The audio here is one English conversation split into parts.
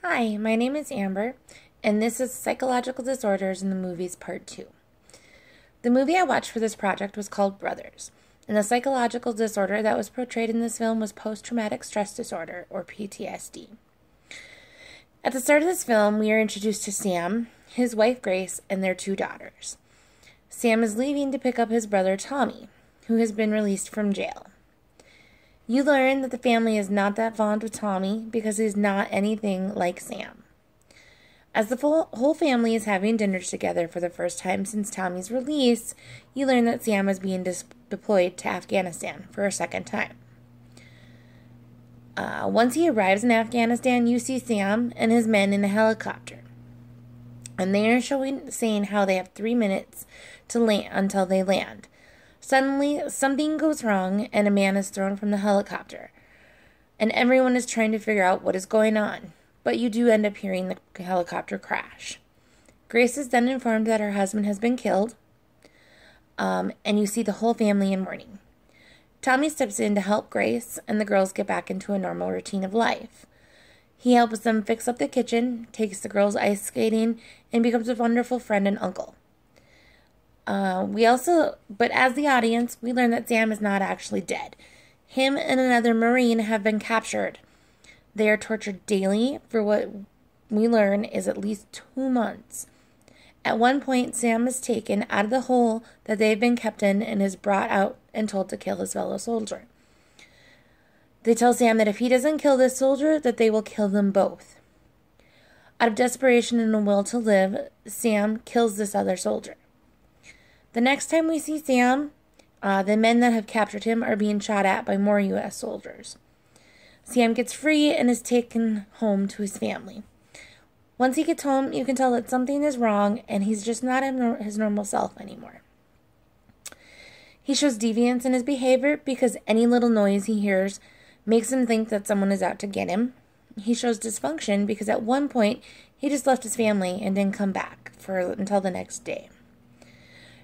Hi, my name is Amber, and this is Psychological Disorders in the Movies Part 2. The movie I watched for this project was called Brothers, and the psychological disorder that was portrayed in this film was post-traumatic stress disorder, or PTSD. At the start of this film, we are introduced to Sam, his wife Grace, and their two daughters. Sam is leaving to pick up his brother Tommy, who has been released from jail. You learn that the family is not that fond of Tommy because he's not anything like Sam. As the whole family is having dinner together for the first time since Tommy's release, you learn that Sam is being deployed to Afghanistan for a second time. Once he arrives in Afghanistan, you see Sam and his men in a helicopter. And they are saying how they have 3 minutes to land until they land. Suddenly, something goes wrong and a man is thrown from the helicopter. And everyone is trying to figure out what is going on. But you do end up hearing the helicopter crash. Grace is then informed that her husband has been killed. And you see the whole family in mourning. Tommy steps in to help Grace, and the girls get back into a normal routine of life. He helps them fix up the kitchen, takes the girls ice skating, and becomes a wonderful friend and uncle. But as the audience, we learn that Sam is not actually dead. Him and another Marine have been captured. They are tortured daily for what we learn is at least 2 months. At one point, Sam is taken out of the hole that they've been kept in and is brought out and told to kill his fellow soldier. They tell Sam that if he doesn't kill this soldier, that they will kill them both. Out of desperation and a will to live, Sam kills this other soldier. The next time we see Sam, the men that have captured him are being shot at by more U.S. soldiers. Sam gets free and is taken home to his family. Once he gets home, you can tell that something is wrong and he's just not his normal self anymore. He shows deviance in his behavior because any little noise he hears makes him think that someone is out to get him. He shows dysfunction because at one point he just left his family and didn't come back until the next day.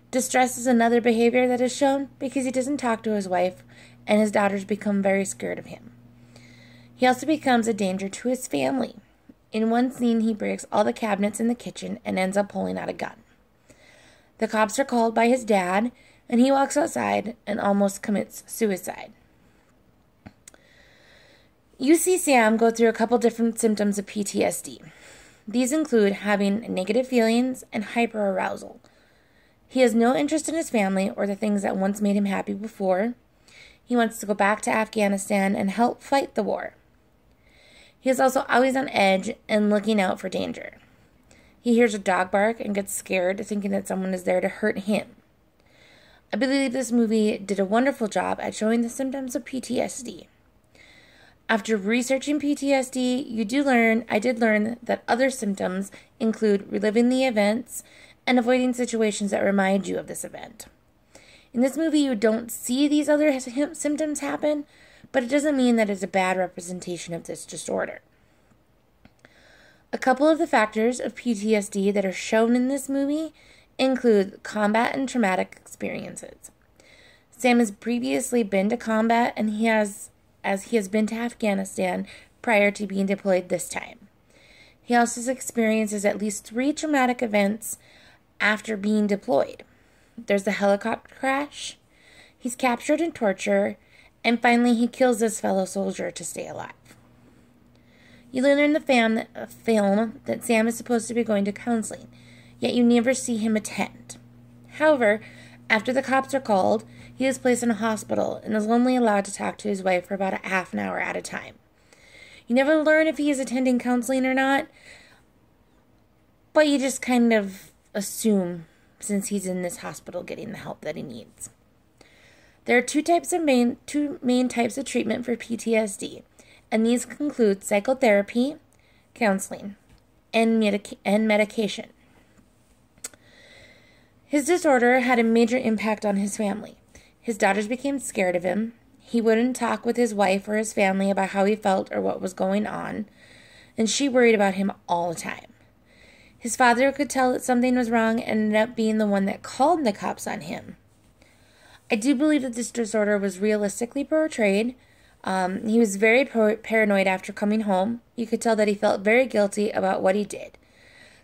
Distress is another behavior that is shown because he doesn't talk to his wife and his daughters become very scared of him. He also becomes a danger to his family. In one scene, he breaks all the cabinets in the kitchen and ends up pulling out a gun. The cops are called by his dad, and he walks outside and almost commits suicide. You see Sam go through a couple different symptoms of PTSD. These include having negative feelings and hyperarousal. He has no interest in his family or the things that once made him happy before. He wants to go back to Afghanistan and help fight the war. He is also always on edge and looking out for danger. He hears a dog bark and gets scared, thinking that someone is there to hurt him. I believe this movie did a wonderful job at showing the symptoms of PTSD. After researching PTSD, I did learn that other symptoms include reliving the events and avoiding situations that remind you of this event. In this movie, you don't see these other symptoms happen, but it doesn't mean that it's a bad representation of this disorder. A couple of the factors of PTSD that are shown in this movie include combat and traumatic experiences. Sam has previously been to combat, and he has been to Afghanistan prior to being deployed this time. He also experiences at least 3 traumatic events after being deployed. There's the helicopter crash, he's captured and tortured, and finally he kills his fellow soldier to stay alive. You learn in the film that Sam is supposed to be going to counseling, yet you never see him attend. However, after the cops are called, he is placed in a hospital and is only allowed to talk to his wife for about a half an hour at a time. You never learn if he is attending counseling or not, but you just kind of assume since he's in this hospital getting the help that he needs. There are two main types of treatment for PTSD, and these include psychotherapy, counseling, and medication. His disorder had a major impact on his family. His daughters became scared of him. He wouldn't talk with his wife or his family about how he felt or what was going on, and she worried about him all the time. His father could tell that something was wrong and ended up being the one that called the cops on him. I do believe that this disorder was realistically portrayed. He was very paranoid after coming home. You could tell that he felt very guilty about what he did.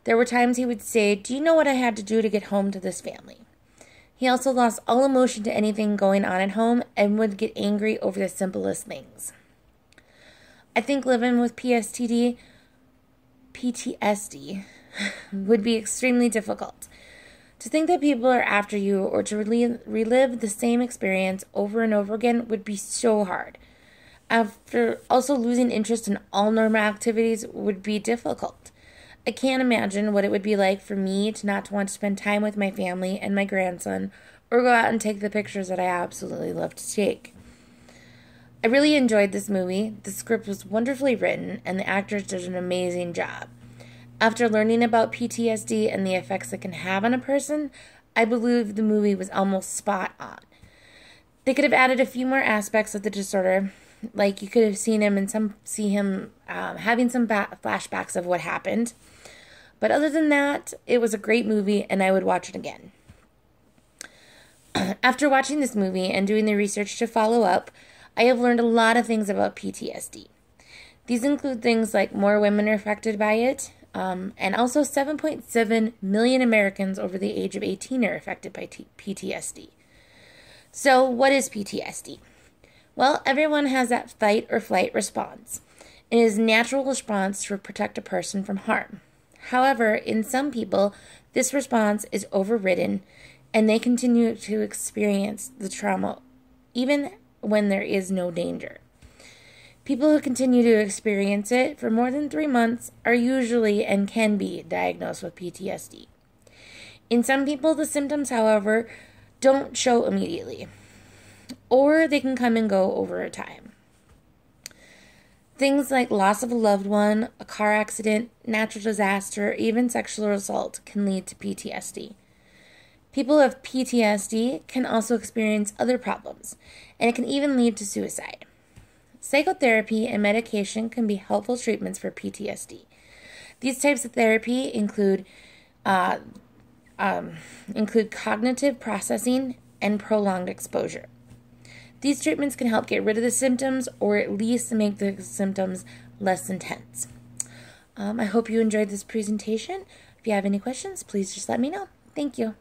There were times he would say, "Do you know what I had to do to get home to this family?" He also lost all emotion to anything going on at home and would get angry over the simplest things. I think living with PTSD would be extremely difficult. To think that people are after you or to relive the same experience over and over again would be so hard. After also losing interest in all normal activities would be difficult. I can't imagine what it would be like for me to not want to spend time with my family and my grandson or go out and take the pictures that I absolutely love to take. I really enjoyed this movie. The script was wonderfully written and the actors did an amazing job. After learning about PTSD and the effects it can have on a person, I believe the movie was almost spot on. They could have added a few more aspects of the disorder, like you could have seen him and see him having some flashbacks of what happened. But other than that, it was a great movie and I would watch it again. After watching this movie and doing the research to follow up, I have learned a lot of things about PTSD. These include things like more women are affected by it, and also 7.7 million Americans over the age of 18 are affected by PTSD. So what is PTSD? Well, everyone has that fight or flight response. It is a natural response to protect a person from harm. However, in some people, this response is overridden and they continue to experience the trauma even when there is no danger. People who continue to experience it for more than 3 months are usually and can be diagnosed with PTSD. In some people, the symptoms, however, don't show immediately, or they can come and go over time. Things like loss of a loved one, a car accident, natural disaster, or even sexual assault can lead to PTSD. People with PTSD can also experience other problems, and it can even lead to suicide. Psychotherapy and medication can be helpful treatments for PTSD. These types of therapy include cognitive processing and prolonged exposure. These treatments can help get rid of the symptoms or at least make the symptoms less intense. I hope you enjoyed this presentation. If you have any questions, please just let me know. Thank you.